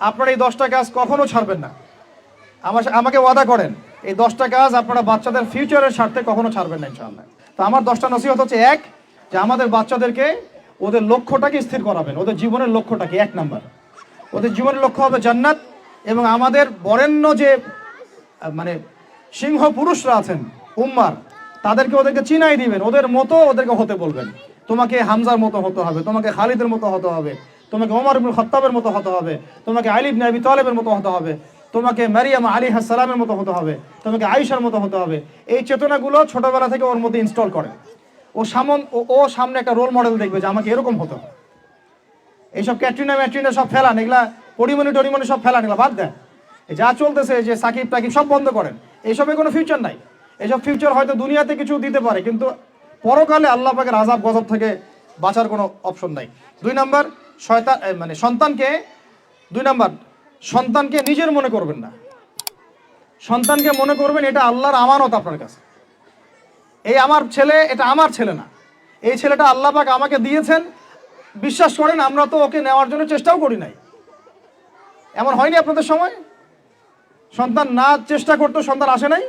আপনারা এই 10টা কাজ কখনো ছাড়বেন না। আমাকে ওয়াদা করেন এই 10টা কাজ আপনারা বাচ্চাদের ফিউচারের স্বার্থে কখনো ছাড়বেন না ইনশাআল্লাহ। তো আমার 10টা নসিহত হচ্ছে, এক, যে আমাদের বাচ্চাদেরকে ওদের লক্ষ্যটাকে স্থির করাবেন। ওদের জীবনের লক্ষ্যটাকে 1 নাম্বার, ওদের জীবনের লক্ষ্য হবে জান্নাত। এবং আমাদের বরেণ্য যে মানে সিংহ পুরুষরা আছেন উম্মার, ওদেরকে চিনাই দিবেন, ওদের মতো ওদেরকে হতে বলবেন। তোমাকে হামজার মতো হতে হবে, তোমাকে খালিদের মতো হতে হবে, তোমাকে ওমর ইবনে খাত্তাবের মতো হতে হবে, তোমাকে আলী ইবনে আবি তালেবের মতো হতে হবে, তোমাকে মারিয়াম আলাইহিস সালামের মতো হতে হবে, তোমাকে আয়েশার মতো হতে হবে। এই চেতনাগুলো ছোটবেলা থেকে ওর মধ্যে ইনস্টল করে। ও সামনে একটা রোল মডেল দেখবে যে আমাকে এরকম হতে হবে। এইসব ক্যাটরিনা সব ফেলান, এগুলা পরিমণি সব ফেলান, এগুলা বাদ দেন। যা চলতেছে যে সাকিব টাকিব সব বন্ধ করেন, এইসবের কোনো ফিউচার নাই। এইসব ফিউচার হয়তো দুনিয়াতে কিছু দিতে পারে, কিন্তু পরকালে আল্লাহ পাকের আযাব গজব থেকে বাঁচার কোনো অপশন নাই। 2 নাম্বার, সন্তানকে নিজের মনে করবেন না। সন্তানকে মনে করবেন এটা আল্লাহর আমানত আপনার কাছে। এই আমার ছেলে, এটা আমার ছেলে না, এই ছেলেটা আল্লাহ পাক আমাকে দিয়েছেন। বিশ্বাস করেন আমরা তো ওকে নেওয়ার জন্য চেষ্টাও করি নাই। এমন হয়নি আপনাদের সময়? সন্তান না চেষ্টা করতো সন্তান আসে নাই?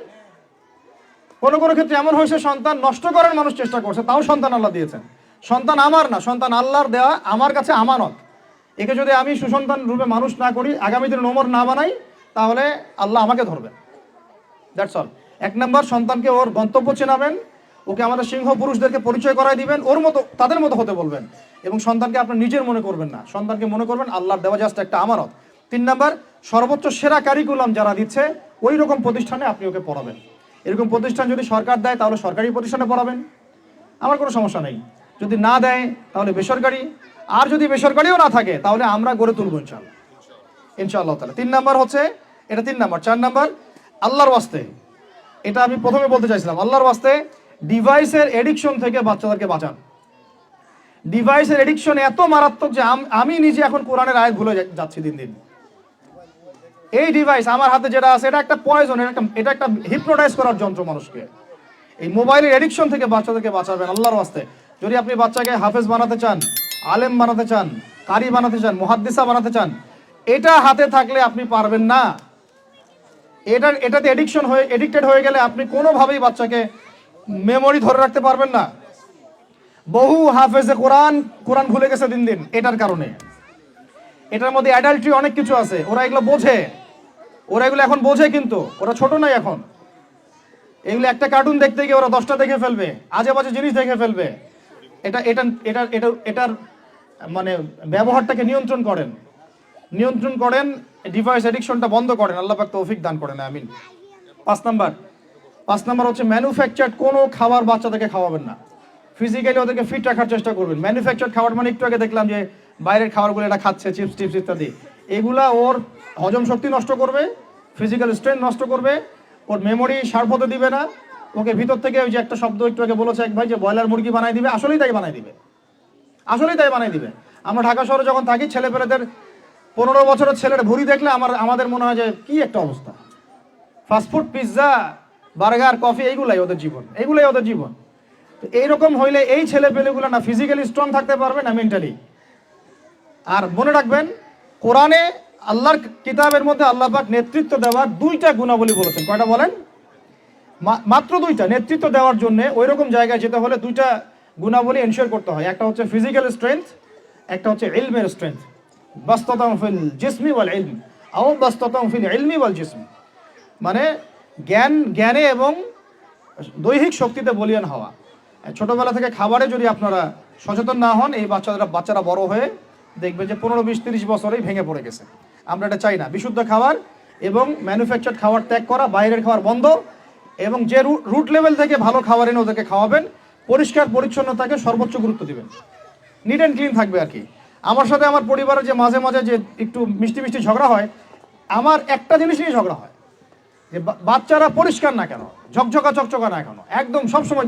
কোনো ক্ষেত্রে এমন হয়েছে সন্তান নষ্ট করার মানুষ চেষ্টা করছে, তাও সন্তান আল্লাহ দিয়েছেন। সন্তান আমার না, সন্তান আল্লাহর দেওয়া, আমার কাছে আমানত। একে যদি আমি সুসন্তান রূপে মানুষ না করি, আগামী দিনে ওমর না বানাই, তাহলে আল্লাহ আমাকে ধরবেন। That's all. 1 নাম্বার, সন্তানকে ওর গন্তব্য চেনাবেন, ওকে আমাদের সিংহ পুরুষদেরকে পরিচয় করাই দিবেন, ওর মতো তাদের মতো হতে বলবেন। এবং সন্তানকে আপনার নিজের মনে করবেন না, সন্তানকে মনে করবেন আল্লাহর দেওয়া জাস্ট একটা আমানত। 3 নাম্বার, সর্বোচ্চ সেরা কারিকুলাম যারা দিচ্ছে ওই রকম প্রতিষ্ঠানে আপনি ওকে পড়াবেন। এরকম প্রতিষ্ঠান যদি সরকার দেয় তাহলে সরকারি প্রতিষ্ঠানে পড়াবেন, আমার কোনো সমস্যা নেই। যদি না দেয় তাহলে বেসরকারি, আর যদি বেসরকারিও না থাকে তাহলে আমরা গড়ে তুলবো ইনশাআল্লাহ তাআলা। 3 নাম্বার হচ্ছে এটা, 3 নাম্বার। 4 নাম্বার, আল্লাহর ওয়াস্তে, এটা আমি প্রথমে বলতে চাইছিলাম, আল্লাহর ওয়াস্তে ডিভাইসের এডিকশন থেকে বাচ্চাদেরকে বাঁচান। ডিভাইসের এডিকশন এত মারাত্মক যে আমি নিজে এখন কোরআনের আয়াত ভুলে যাচ্ছি দিন দিন। এই ডিভাইস আমার হাতে যেটা আছে এটা একটা পয়জন, এটা একটা হিপনোটাইজ করার যন্ত্র মানুষকে। এই মোবাইলের এডিকশন থেকে বাচ্চাদেরকে বাঁচাবেন আল্লাহর ওয়াস্তে। যদি আপনি বাচ্চাকে হাফেজ বানাতে চান, আলেম বানাতে চান, কারি বানাতে চান, মুহাদ্দিসা বানাতে চান, এটা হাতে থাকলে আপনি পারবেন না। এটাতে এডিক্টেড হয়ে গেলে আপনি কোনোভাবেই বাচ্চাকে মেমোরি ধরে রাখতে পারবেন না। বহু হাফেজে কোরআন ভুলে গেছে দিন দিন এটার কারণে। এটার মধ্যে অ্যাডাল্ট্রি অনেক কিছু আছে, ওরা এগুলো এখন বোঝে, কিন্তু ওরা ছোট নাই এখন। এগুলো একটা কার্টুন দেখতে গিয়ে ওরা 10টা দেখে ফেলবে, আজে বাজে জিনিস দেখে ফেলবে। এটার মানে ব্যবহারটাকে নিয়ন্ত্রণ করেন, ডিভাইস এডিকশনটা বন্ধ করেন। আল্লাহ পাক তৌফিক দান করেন, আমিন। 5 নাম্বার হচ্ছে ম্যানুফ্যাকচার্ড কোনো খাবার বাচ্চাদেরকে খাওয়াবেন না। ফিজিক্যালি ওদেরকে ফিট রাখার চেষ্টা করবেন। ম্যানুফ্যাকচার্ড খাবার মানে একটু আগে দেখলাম যে বাইরের খাবারগুলো এটা খাচ্ছে, চিপস টিপস ইত্যাদি, এগুলা ওর হজম শক্তি নষ্ট করবে, ফিজিক্যাল স্ট্রেংথ নষ্ট করবে, ওর মেমোরি শার্প হতে দিবে না। ওকে ভিতর থেকে ওই যে একটা শব্দ একটু আগে বলেছে এক ভাই যে ব্রয়লার মুরগি বানাই দিবে, আসলেই তাই বানাই দিবে। আমরা ঢাকা শহরে যখন থাকি, ছেলেপেলেদের 15 বছরের ছেলের ভুঁড়ি দেখলে আমাদের মনে হয় যে কি একটা অবস্থা। ফাস্টফুড, পিৎজা, বার্গার, কফি, এইগুলাই ওদের জীবন। তো এইরকম হইলে এই ছেলেপেলেগুলো না ফিজিক্যালি স্ট্রং থাকতে পারবে না মেন্টালি। আর মনে রাখবেন, কোরআনে আল্লাহর কিতাবের মধ্যে আল্লাহ পাক নেতৃত্ব দেওয়ার 2টা গুণাবলী বলেছেন। কয়টা বলেন? মাত্র 2টা। নেতৃত্ব দেওয়ার জন্য ওই রকম জায়গায় যেতে হলে 2টা গুণাবলী এনশিওর করতে হয়। একটা হচ্ছে ফিজিক্যাল স্ট্রেংথ, একটা হচ্ছে ইলমের স্ট্রেংথ। বাসতাতাম ফিল জিসমি ওয়াল ইলম আও বাসতাতাম ফিল ইলমি ওয়াল জিসমি, মানে জ্ঞানে এবং দৈহিক শক্তিতে বলীয়ান হওয়া। ছোটবেলা থেকে খাবারে যদি আপনারা সচেতন না হন, এই বাচ্চারা বড় হয়ে দেখবে যে 15, 20, 30 বছরেই ভেঙে পড়ে গেছে। আমরা এটা চাই না। বিশুদ্ধ খাবার এবং ম্যানুফ্যাকচার্ড খাবার ত্যাগ করা, বাইরের খাবার বন্ধ, এবং যে রুট লেভেল থেকে ভালো খাবার এনে ওদেরকে খাওয়াবেন। পরিষ্কার পরিচ্ছন্নতাকে সর্বোচ্চ গুরুত্ব দিবেন, নিট অ্যান্ড ক্লিন থাকবে আর কি। আমার সাথে আমার পরিবারের যে মাঝে মাঝে যে একটু মিষ্টি ঝগড়া হয়, আমার একটা জিনিস নিয়ে ঝগড়া হয় যে বাচ্চারা পরিষ্কার না কেন, চকচকা না কেন, একদম সবসময়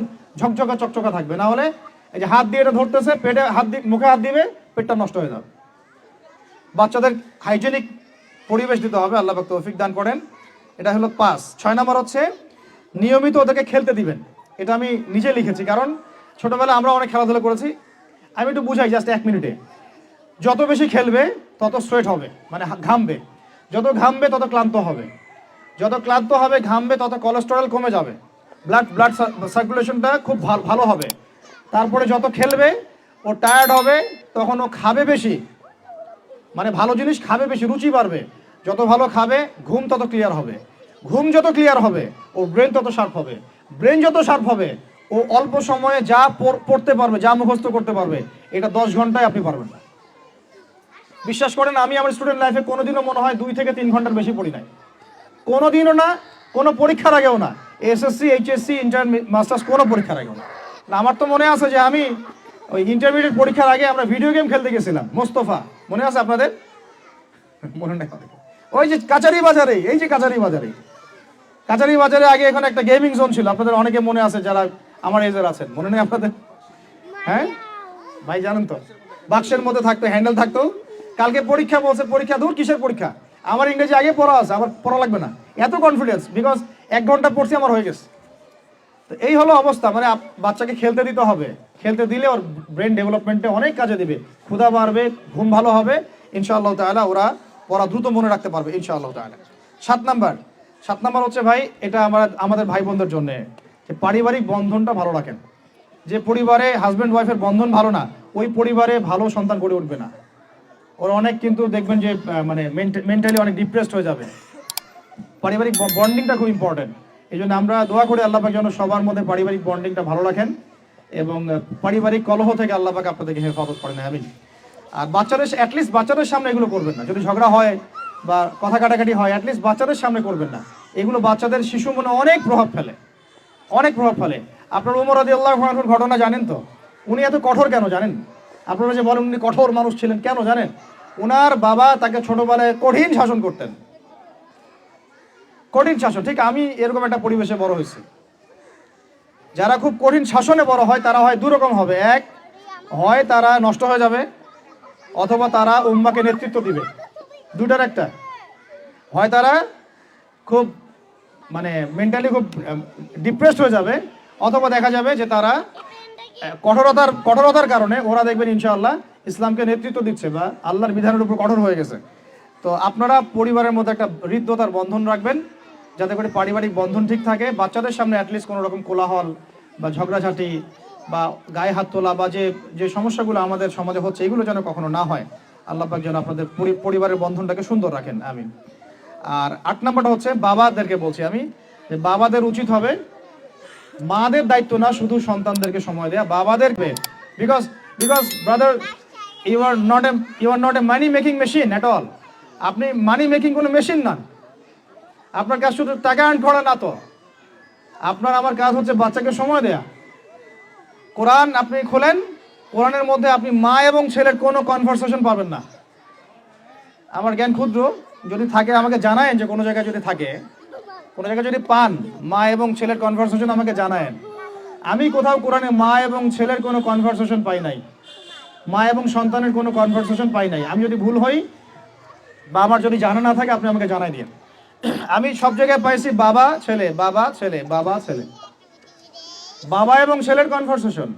চকচকা থাকবে। না হলে এই যে হাত দিয়ে এটা ধরতেছে, পেটে হাত দিয়ে মুখে হাত দিবে, পেটটা নষ্ট হয়ে যাবে। বাচ্চাদের হাইজেনিক পরিবেশ দিতে হবে, আল্লাহ পাক তৌফিক দান করেন। এটা হলো 5। 6 নাম্বার হচ্ছে নিয়মিত ওদেরকে খেলতে দিবেন। এটা আমি নিজে লিখেছি, কারণ ছোটবেলায় আমরা অনেক খেলাধুলা করেছি। আমি একটু বুঝাই জাস্ট 1 মিনিটে। যত বেশি খেলবে তত স্ট্রেট হবে, মানে ঘামবে। যত ঘামবে তত ক্লান্ত হবে, যত ক্লান্ত হবে ঘামবে তত কোলেস্টেরল কমে যাবে, ব্লাড সার্কুলেশনটা খুব ভালো হবে। তারপরে যত খেলবে ও টায়ার্ড হবে, তখন ও খাবে বেশি, মানে ভালো জিনিস খাবে বেশি, রুচি বাড়বে। যত ভালো খাবে ঘুম তত ক্লিয়ার হবে, ঘুম যত ক্লিয়ার হবে ও ব্রেন তত শার্প হবে, ব্রেন যত শার্প হবে ও অল্প সময়ে যা পড়তে পারবে, যা মুখস্থ করতে পারবে, এটা 10 ঘন্টায় আপনি পারবেন না। বিশ্বাস করেন, আমি আমার স্টুডেন্ট লাইফে কোনোদিনও মনে হয় 2 থেকে 3 ঘন্টার বেশি পড়ি নাই, কোনোদিনও না, কোনো পরীক্ষার আগেও না, এসএসসি, এইচএসসি, ইন্টার, মাস্টার্স, কোনো পরীক্ষার আগেও না। আমার তো মনে আছে যে আমি ওই ইন্টারমিডিয়েট পরীক্ষার আগে আমরা ভিডিও গেম খেলতে গেছিলাম, মোস্তফা, মনে আছে আপনাদের? মনে নেই? ওই যে কাচারি বাজারে, এই যে কাচারি বাজারে, কাচারি বাজারে আগে এখানে একটা গেমিং জোন ছিল, আপনাদের অনেকে মনে আছে যারা আমার এজের আছেন, মনে নেই আপনাদের? হ্যাঁ ভাই, জানেন তো, বাক্সের মধ্যে থাকতো, হ্যান্ডেল থাকতো। কালকে পরীক্ষা বলছে, পরীক্ষা দূর, কিসের পরীক্ষা, আমার ইংরেজি আগে পড়া আছে, আমার পড়া লাগবে না, এত কনফিডেন্স, বিকজ 1 ঘন্টা পড়ছি, আমার হয়ে গেছে। তো এই হলো অবস্থা, মানে বাচ্চাকে খেলতে দিতে হবে, খেলতে দিলে ওর ব্রেন ডেভেলপমেন্টে অনেক কাজে দিবে, ক্ষুধা বাড়বে, ঘুম ভালো হবে, ইনশাআল্লাহ তাআলা ওরা পড়া দ্রুত মনে রাখতে পারবে ইনশাআল্লাহ তাআলা। 7 নাম্বার হচ্ছে ভাই, এটা আমাদের ভাই বোনদের জন্য, যে পারিবারিক বন্ধনটা ভালো রাখেন। যে পরিবারে হাজব্যান্ড ওয়াইফের বন্ধন ভালো না, ওই পরিবারে ভালো সন্তান গড়ে উঠবে না। ওরা অনেক কিন্তু দেখবেন যে মানে মেন্টালি অনেক ডিপ্রেসড হয়ে যাবে। পারিবারিক বন্ডিংটা খুব ইম্পর্টেন্ট। এই জন্য আমরা দোয়া করি আল্লাহ পাক যেন সবার মধ্যে পারিবারিক বন্ডিংটা ভালো রাখেন এবং পারিবারিক কলহ থেকে আল্লাহ পাক আপনাদেরকে হেফাজত করেন, আমিন। আর বাচ্চাদের, অ্যাটলিস্ট বাচ্চাদের সামনে এগুলো করবেন না, যদি ঝগড়া হয় বা কথা কাটাকাটি হয়, অ্যাটলিস্ট বাচ্চাদের সামনে করবেন না। এগুলো বাচ্চাদের শিশু মনে অনেক প্রভাব ফেলে, অনেক প্রভাব ফেলে। আপনার ওমর রাদিয়াল্লাহু আনহুর ঘটনা জানেন তো? উনি এত কঠোর কেন জানেন? আপনারা যে বলেন উনি কঠোর মানুষ ছিলেন, কেন জানেন? ওনার বাবা তাকে ছোটবেলায় কঠিন শাসন করতেন, কঠিন শাসন। ঠিক আমি এরকম একটা পরিবেশে বড় হয়েছি। যারা খুব কঠিন শাসনে বড় হয় তারা হয় দুরকম হবে, এক হয় তারা নষ্ট হয়ে যাবে, অথবা তারা উম্মাকে নেতৃত্ব দিবে, দুটার একটা। হয় তারা খুব মানে মেন্টালি খুব ডিপ্রেসড হয়ে যাবে, অথবা দেখা যাবে যে তারা কঠোরতার কারণে ওরা দেখবেন ইনশাআল্লাহ ইসলামকে নেতৃত্ব দিচ্ছে বা আল্লাহর বিধানের উপর কঠোর হয়ে গেছে। তো আপনারা পরিবারের মধ্যে একটা হৃদ্যতার বন্ধন রাখবেন, যাতে করে পারিবারিক বন্ধন ঠিক থাকে। বাচ্চাদের সামনে অ্যাটলিস্ট কোনো রকম কোলাহল বা ঝগড়াঝাটি বা গায়ে হাত তোলা বা যে সমস্যাগুলো আমাদের সমাজে হচ্ছে, এগুলো যেন কখনো না হয়। আল্লাহ পাক যেন আপনাদের পরিবারের বন্ধনটাকে সুন্দর রাখেন, আমিন। আর 8 নাম্বারটা হচ্ছে বাবাদেরকে বলছি আমি, যে বাবাদের উচিত হবে মাদের দায়িত্ব না শুধু সন্তানদেরকে সময় দেয়া, বাবাদেরকে। Because brother, you are not a money making machine at all. আপনি মানি মেকিং কোনো মেশিন না, আপনার কাজ শুধু টাকা আর্ন করা না তো, আপনার আমার কাজ হচ্ছে বাচ্চাকে সময় দেয়া। কোরআন আপনি খোলেন, কোরআনের মধ্যে আপনি মা এবং ছেলের কোনো কনভারসেশন পাবেন না। আমার জ্ঞান ক্ষুদ্র, যদি থাকে আমাকে জানায়েন, যে কোনো জায়গায় যদি থাকে, কোনো জায়গায় যদি পান মা এবং ছেলের কনভারসেশন আমাকে জানায়েন। আমি কোথাও কোরআনে মা এবং ছেলের কোনো কনভারসেশন পাই নাই, মা এবং সন্তানের কোনো কনভারসেশন পাই নাই। আমি যদি ভুল হই বা আমার যদি জানা না থাকে আপনি আমাকে জানাই দিন। আমি সব জায়গায় পাইছি বাবা ছেলে, বাবা ছেলে, বাবা ছেলে, বাবা এবং ছেলের কনভারসেশন।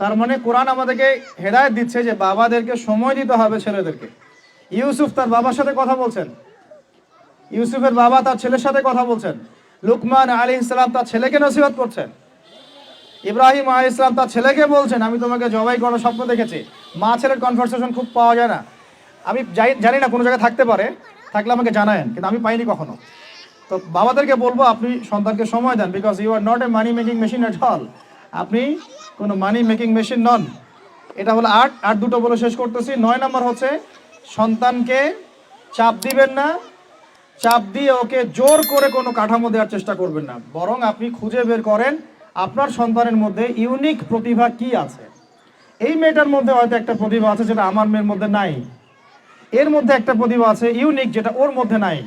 তার মানে কোরআন আমাদেরকে হেদায়েত দিচ্ছে যে বাবাদেরকে সময় দিতে হবে ছেলেদেরকে। ইউসুফ তার বাবার সাথে কথা বলছেন, ইউসুফের বাবা তার ছেলের সাথে কথা বলছেন, লুকমান আলাইহিস সালাম তার ছেলেকে নসিহত করছেন, ইব্রাহিম আলাইহিস সালাম তার ছেলেকে বলছেন আমি তোমাকে জবাই করার স্বপ্ন দেখেছি। মা ছেলের কনভারসেশন খুব পাওয়া যায় না। আমি জানি না, কোনো জায়গায় থাকতে পারে, থাকলে আমাকে জানায়েন, কিন্তু আমি পাইনি কখনো। তো বাবাদেরকে বলবো আপনি সন্তানকে সময় দেন, because you are not a money making machine at all. আপনি কোনো মানি মেকিং মেশিন নন। এটা হলো 8 দুটো বলে শেষ করতেছি। 9 নাম্বার হচ্ছে সন্তানকে চাপ দিবেন না, চাপ দিয়ে ওকে জোর করে কোনো কাঠামো দেওয়ার চেষ্টা করবেন না, বরং আপনি খুঁজে বের করেন আপনার সন্তানের মধ্যে ইউনিক প্রতিভা কি আছে। এই মেয়েটার মধ্যে হয়তো একটা প্রতিভা আছে যেটা আমার মেয়ের মধ্যে নাই, এর মধ্যে একটা প্রতিভা আছে ইউনিক যেটা ওর মধ্যে নাই,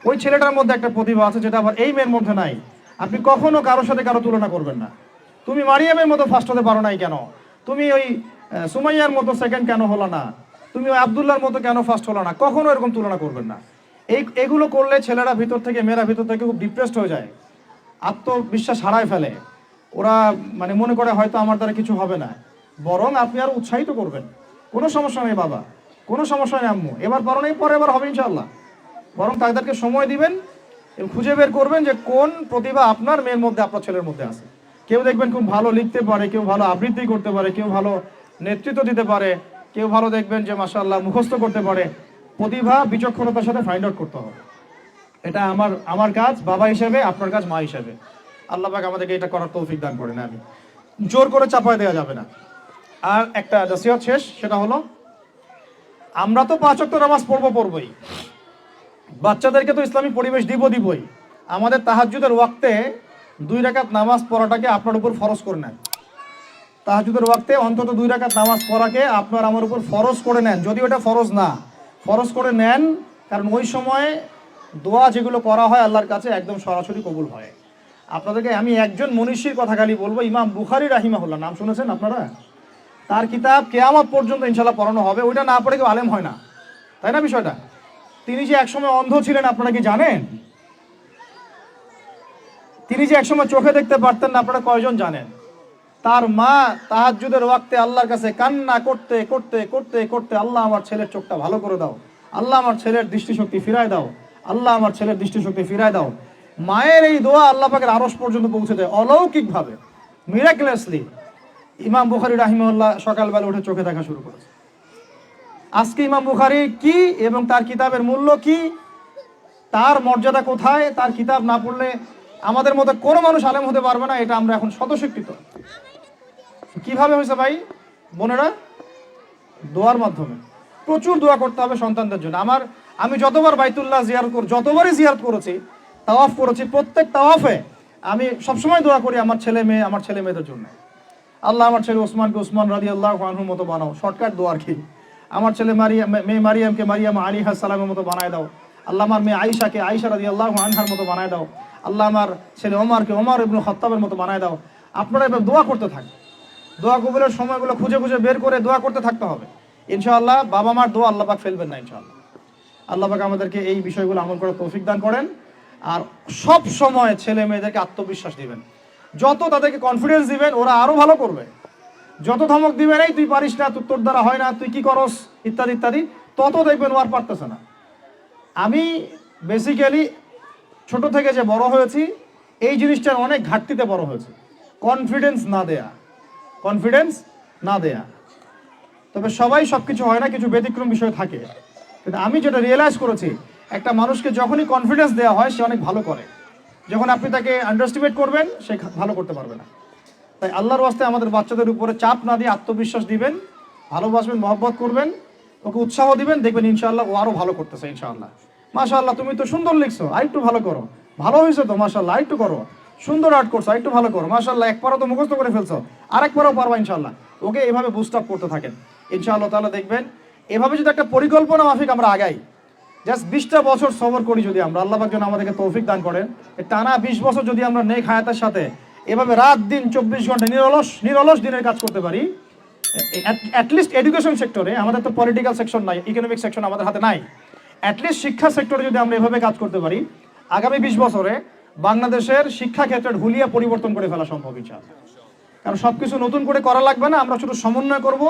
ওই ছেলেটার মধ্যে একটা প্রতিভা আছে যেটা আবার এই মেয়ের মধ্যে নাই। আপনি কখনো কারোর সাথে কারো তুলনা করবেন না। তুমি মারিয়ামের মতো ফার্স্ট হতে পারো নাই কেন, তুমি ওই সুমাইয়ার মতো সেকেন্ড কেন হলো না, তুমি ওই আবদুল্লাহর মতো কেন ফার্স্ট হলো না, কখনো এরকম তুলনা করবেন না। এগুলো করলে ছেলেরা ভিতর থেকে, মেয়েরা ভিতর থেকে খুব ডিপ্রেসড হয়ে যায়, আত্মবিশ্বাস হারায় ফেলে। ওরা মানে মনে করে হয়তো আমার দ্বারা কিছু হবে না, বরং আপনি আরো উৎসাহিত করবেন, কোনো সমস্যা নেই বাবা, কোনো সমস্যা নেই আম্মু, এবার পড়ো নেই, পরে এবার হবে ইনশাআল্লাহ। বরং তাদেরকে সময় দিবেন এবং খুঁজে বের করবেন যে কোন প্রতিভা আপনার মেয়ের মধ্যে, আপনার ছেলের মধ্যে আছে। কেউ দেখবেন খুব ভালো লিখতে পারে, কেউ ভালো আবৃত্তি করতে পারে, কেউ ভালো নেতৃত্ব দিতে পারে, কেউ ভালো দেখবেন যে মাশাআল্লাহ মুখস্থ করতে পারে। প্রতিভা বিচক্ষণতার সাথে ফাইন্ড আউট করতে হবে। এটা আমার কাজ বাবা হিসেবে, আপনার কাজ মা হিসেবে। আল্লাহ পাক আমাদেরকে এটা করার তৌফিক দান করেন। আমি জোর করে চাপায় দেওয়া যাবে না। আর একটা নসিহত শেষ, সেটা হলো আমরা তো 5 ওয়াক্ত নামাজ পড়বই, বাচ্চাদেরকে তো ইসলামী পরিবেশ দিবই। আমাদের তাহাজ্জুদের ওয়াক্তে 2 রাকাত নামাজ পড়াটাকে আপনার উপর ফরজ করে নেন। তাহাজ্জুদের ওয়াক্তে অন্তত 2 রাকাত নামাজ পড়াকে আপনার আমার উপর ফরজ করে নেন, যদি ওটা ফরজ না, ফরজ করে নেন। কারণ ওই সময় দোয়া যেগুলো করা হয় আল্লাহর কাছে একদম সরাসরি কবুল হয়। আপনাদেরকে আমি একজন মনীষীর কথা খালি বলবো, ইমাম বুখারী রাহিমাহুল্লাহ, নাম শুনেছেন আপনারা? তার কিতাব কিয়ামত পর্যন্ত ইনশাআল্লাহ পড়ানো হবে। ওইটা না পড়ে কেউ আলেম হয় না, তাই না বিষয়টা? তিনি যে একসময় অন্ধ ছিলেন আপনারা কি জানেন? তিনি যে একসময় চোখে দেখতে পারতেন না, আপনারা কয়জন জানেন? তার মা তাহাজ্জুদের ওয়াক্তে আল্লাহর কাছে কান্না করতে করতে করতে করতে, আল্লাহ আমার ছেলের চোখটা ভালো করে দাও, আল্লাহ আমার ছেলের দৃষ্টিশক্তি ফিরায় দাও, আল্লাহ আমার ছেলের দৃষ্টিশক্তি ফিরায় দাও। মায়ের এই দোয়া আল্লাহ পাকের আরশ পর্যন্ত পৌঁছে দেয় অলৌকিকভাবে, মিরাকুলাসলি। ইমাম বুখারী রাহিমাহুল্লাহ সকালবেলা উঠে চোখে দেখা শুরু করেছে। আজকে ইমাম বুখারী কি এবং তার কিতাবের মূল্য কি, তার মর্যাদা কোথায়, তার কিতাব না পড়লে আমাদের মধ্যে কোনো মানুষ আলেম হতে পারবে না, এটা আমরা এখন স্বতঃস্বীকৃত। কিভাবে হয়েছে ভাই বোনেরা? দোয়ার মাধ্যমে। প্রচুর দোয়া করতে হবে সন্তানদের জন্য। আমি যতবার বাইতুল্লাহ যতবারই জিয়ারত করেছি, তাওয়াফ করেছি, প্রত্যেক তাওয়াফে আমি সবসময় দোয়া করি আমার ছেলে মেয়েদের জন্য। আল্লাহ আমার ছেলে ওসমানকে ওসমান রাদিয়াল্লাহু আনহুর মতো বানাও, শর্টকাট দোয়া আর কি। আমার ছেলে মেয়ে মারিয়ামকে মারিয়াম আলাইহিস সালামের মতো বানায় দাও। আল্লাহ আমার মেয়ে আয়েশাকে আয়েশা রাদিয়াল্লাহু আনহার মতো বানায় দাও। আল্লাহ আমার ছেলে ওমরকে ওমর ইবনে খাত্তাবের মতো বানায় দাও। আপনারা এবার দোয়া করতে থাকেন, দোয়া কবুলের সময়গুলো খুঁজে খুঁজে বের করে দোয়া করতে থাকতে হবে ইনশাআল্লাহ। বাবা মার দোয়া আল্লাহ পাক ফেলবেন না ইনশাআল্লাহ। আল্লাহ পাক আমাদেরকে এই বিষয়গুলো আমল করার তৌফিক দান করেন। আর সব সময় ছেলে মেয়েদেরকে আত্মবিশ্বাস দিবেন। যত তাদেরকে কনফিডেন্স দিবেন, ওরা আরো ভালো করবে। যত ধমক দিবেন, এই তুই পারিস না, তোর দ্বারা হয় না, তুই কি করস, ইত্যাদি ইত্যাদি, তত দেখবেন ও আর পারতেছে না। আমি বেসিক্যালি ছোট থেকে যে বড় হয়েছি, এই জিনিসটার অনেক ঘাটতিতে বড় হয়েছে। কনফিডেন্স না দেয়া। তবে সবাই সবকিছু হয় না, কিছু ব্যতিক্রম বিষয় থাকে। কিন্তু আমি যেটা রিয়েলাইজ করেছি, একটা মানুষকে যখনই কনফিডেন্স দেওয়া হয়, সে অনেক ভালো করে। যখন আপনি তাকে আন্ডারস্টিমেট করবেন, সে ভালো করতে পারবে না। তাই আল্লাহর ওয়াস্তে আমাদের বাচ্চাদের উপরে চাপ না দিয়ে আত্মবিশ্বাস দিবেন, ভালোবাসবেন, মহব্বত করবেন, ওকে উৎসাহ দিবেন, দেখবেন ইনশাআল্লাহ ও আরো ভালো করতেছে ইনশাআল্লাহ। মাশাআল্লাহ তুমি তো সুন্দর লিখছো, আরেকটু ভালো করো, ভালো হয়েছে তো মাশাআল্লাহ, আরেকটু করো, সুন্দর আর্ট করছো, আরেকটু ভালো করো, মাশাআল্লাহ একবারও তো মুখস্থ করে ফেলছো, আরেকবারও পারবা ইনশাআল্লাহ। ওকে এভাবে বুস্ট আপ করতে থাকেন ইনশাআল্লাহ তাআলা। দেখবেন এভাবে যদি একটা পরিকল্পনা মাফিক আমরা আগাই, জাস্ট 20টা বছর সবর করি যদি আমরা, আল্লাহ পাক যেন আমাদেরকে তৌফিক দান করেন, টানা 20 বছর যদি আমরা নেক হায়াতের সাথে এভাবে রাত দিন 24 ঘন্টা নিরলস দিনের কাজ করতে পারি, অ্যাটলিস্ট এডুকেশন সেক্টরে, আমাদের তো পলিটিক্যাল সেকশন নাই, ইকোনমিক সেকশন আমাদের হাতে নাই, অ্যাটলিস্ট শিক্ষা সেক্টরে যদি আমরা এভাবে কাজ করতে পারি, আগামী 20 বছরে বাংলাদেশের শিক্ষা ক্ষেত্রের হুলিয়া পরিবর্তন করে ফেলা সম্ভব ইনশাআল্লাহ। কারণ সবকিছু নতুন করে করা লাগবে না, আমরা শুধু সমন্বয় করব,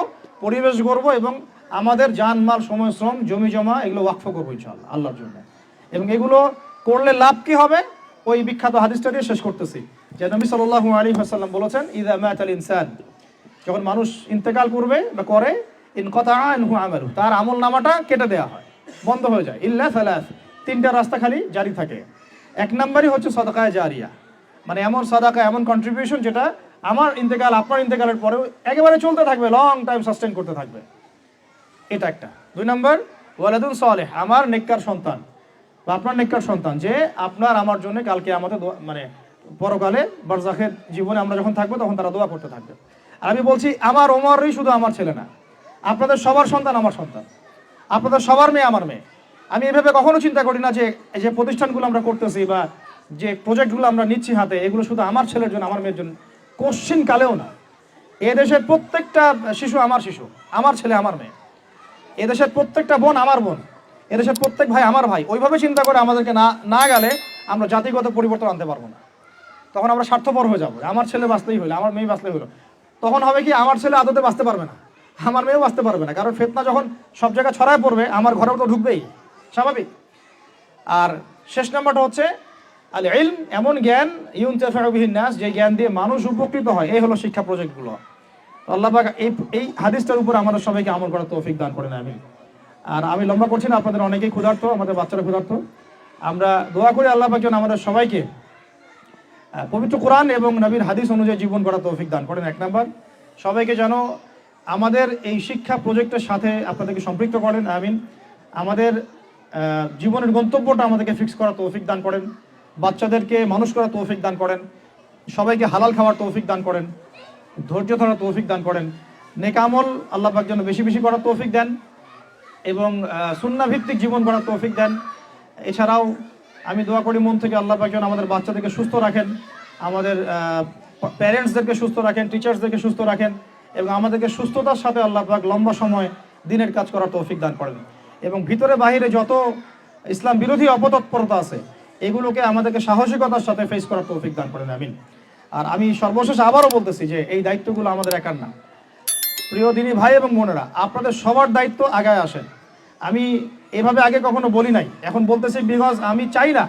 পরিবেশ গড়ব এবং আমাদের জানমাল, সময়, শ্রম, জমি জমা এগুলো ওয়াকফ করবো ইনশাআল্লাহ আল্লাহর জন্য। এবং এগুলো করলে লাভ কি হবে? ওই বিখ্যাত হাদিসটা দিয়ে শেষ করতেছি, যে নবী সাল্লাল্লাহু আলাইহি ওয়াসাল্লাম বলেছেন, ইযা মাতাল ইনসান, যখন মানুষ ইন্তেকাল করবে বা করে, ইনকাতা আনহু আমালু, তার আমল নামাটা কেটে দেওয়া হয়, বন্ধ হয়ে যায়। ইল্লা সালাস, 3টা রাস্তা খালি জারি থাকে। 1 নম্বরই হচ্ছে সাদাকায়ে জারিয়া, মানে এমন সাদাকা, এমন কন্ট্রিবিউশন যেটা আমার ইন্তেকাল, আপনার ইন্তেকালের পরেও একেবারে চলতে থাকবে, লং টাইম সাস্টেন করতে থাকবে, এটা একটা। 2 নম্বর ওয়ালাদুন সালেহ, আমার নেককার সন্তান বা আপনার নেককার সন্তান, যে আপনার আমার জন্য কালকে আমাদের মানে পরকালে বারজাখের জীবনে আমরা যখন থাকবো তখন তারা দোয়া করতে থাকবে। আর আমি বলছি, আমার ওমরই শুধু আমার ছেলে না, আপনাদের সবার সন্তান আমার সন্তান, আপনাদের সবার মেয়ে আমার মেয়ে। আমি এভাবে কখনো চিন্তা করি না যে এই যে প্রতিষ্ঠানগুলো আমরা করতেছি বা যে প্রজেক্টগুলো আমরা নিচ্ছি হাতে, এগুলো শুধু আমার ছেলের জন্য, আমার মেয়ের জন্য, কোশ্চিন কালেও না। এদেশের প্রত্যেকটা শিশু আমার শিশু, আমার ছেলে আমার মেয়ে। এদেশের প্রত্যেকটা বোন আমার বোন, এদেশের প্রত্যেক ভাই আমার ভাই। ওইভাবে চিন্তা করে আমাদেরকে না গেলে আমরা জাতিগত পরিবর্তন আনতে পারবো না। তখন আমরা স্বার্থপর হয়ে যাবো, আমার ছেলে বাঁচলেই হইলো, আমার মেয়ে বাঁচলেই হইলো। তখন হবে কি, আমার ছেলে আদতে বাঁচতে পারবে না, আমার মেয়েও বাঁচতে পারবে না, কারণ ফিতনা যখন সব জায়গায় ছড়ায় পড়বে আমার ঘরেও তো ঢুকবেই, স্বাভাবিক। আর শেষ নাম্বারটা হচ্ছে আল ইলম, এমন জ্ঞান ইউনতাফাউ বিহিন নাস, যে জ্ঞান দিয়ে মানুষ উপকৃত হয়। এই হলো শিক্ষা প্রজেক্টগুলো। আল্লাহ পাক এই হাদিসটার উপর আমাদের সবাইকে আমল করার তৌফিক দান করেন, আমিন। আর আমি লম্বা করছি না, আপনাদের অনেকেই ক্ষুধার্ত, আমাদের বাচ্চারা ক্ষুধার্ত। আমরা দোয়া করি আল্লাহ পাক যেন আমাদের সবাইকে পবিত্র কোরআন এবং নবীর হাদিস অনুযায়ী জীবন গড়ার তৌফিক দান করেন। এক নাম্বার, সবাইকে যেন আমাদের এই শিক্ষা প্রজেক্টের সাথে আপনাদেরকে সম্পৃক্ত করেন, আমিন। আমাদের জীবনের গন্তব্যটা আমাদেরকে ফিক্স করার তৌফিক দান করেন, বাচ্চাদেরকে মানুষ করার তৌফিক দান করেন, সবাইকে হালাল খাওয়ার তৌফিক দান করেন, ধৈর্য ধরার তৌফিক দান করেন, নেক আমল আল্লাহ পাক যেন বেশি বেশি করার তৌফিক দেন এবং সুন্নাহ ভিত্তিক জীবন গড়ার তৌফিক দেন। এছাড়াও আমি দোয়া করি মন থেকে আল্লাহ পাক যেন আমাদের বাচ্চাদেরকে সুস্থ রাখেন, আমাদের প্যারেন্টসদেরকে সুস্থ রাখেন, টিচার্সদেরকে সুস্থ রাখেন এবং আমাদেরকে সুস্থতার সাথে আল্লাহ পাক লম্বা সময় দিনের কাজ করার তৌফিক দান করেন। এবং ভিতরে বাহিরে যত ইসলাম বিরোধী অপতৎপরতা আছে এগুলোকে আমাদেরকে সাহসিকতার সাথে ফেস করার তৌফিক দান করেন, আমিন। আর আমি সর্বশেষ আবারও বলতেছি যে এই দায়িত্বগুলো আমাদের একার না। প্রিয় দিনী ভাই এবং বোনেরা, আপনাদের সবার দায়িত্ব আগায় আসেন। আমি এভাবে আগে কখনো বলি নাই, এখন বলতেছি বিকজ আমি চাই না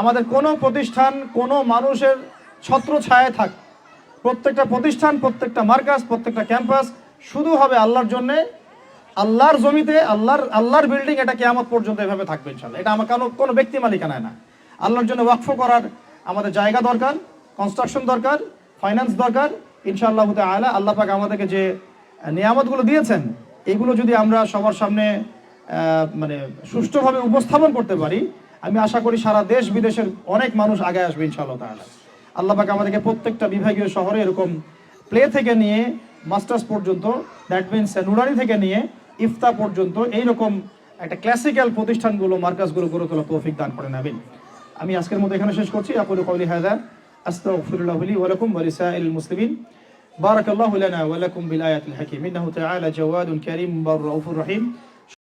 আমাদের কোনো প্রতিষ্ঠান কোনো মানুষের ছত্র ছায়ায় থাক। প্রত্যেকটা প্রতিষ্ঠান, প্রত্যেকটা মার্কাজ, প্রত্যেকটা ক্যাম্পাস শুধু হবে আল্লাহর জন্যে, আল্লাহর জমিতে, আল্লাহর বিল্ডিং, এটা কিয়ামত পর্যন্ত এভাবে থাকবে ইনশাআল্লাহ। এটা আমার কোনো ব্যক্তি মালিকানায় না। আল্লাহর জন্য ওয়াকফ করার আমাদের জায়গা দরকার, কনস্ট্রাকশন দরকার, ফাইন্যান্স দরকার। ইনশাআল্লাহ তাআলা আল্লাহ পাক আমাদেরকে যে নিয়ামতগুলো দিয়েছেন এগুলো যদি আমরা সবার সামনে মানে সুষ্ঠুভাবে উপস্থাপন করতে পারি, আমি আশা করি সারা দেশ বিদেশের অনেক মানুষ আগে আসবে ইনশাআল্লাহ তাআলা। আল্লাহ পাক আমাদেরকে প্রত্যেকটা বিভাগীয় শহরে এরকম প্লে থেকে নিয়ে মাস্টার্স পর্যন্ত, দ্যাট মিনস নুরানি থেকে নিয়ে ইফতা পর্যন্ত এইরকম একটা ক্লাসিক্যাল প্রতিষ্ঠানগুলো, মার্কাজগুলো গড়ে তোলা তৌফিক দান করেন, আমিন। আমি আজকের মতো এখানে শেষ করছি। আকুলু কওলি হাযা আস্তাগফিরুল্লাহ লি ওয়া লাকুম ওয়া লিসাইরিল মুসলিমিন। বারাকাল্লাহু লানা ওয়া লাকুম বিল আয়াতিল হাকীম। ইন্নাহু তাআলা জাওয়াদুন কারীম রাউফুর রহিম।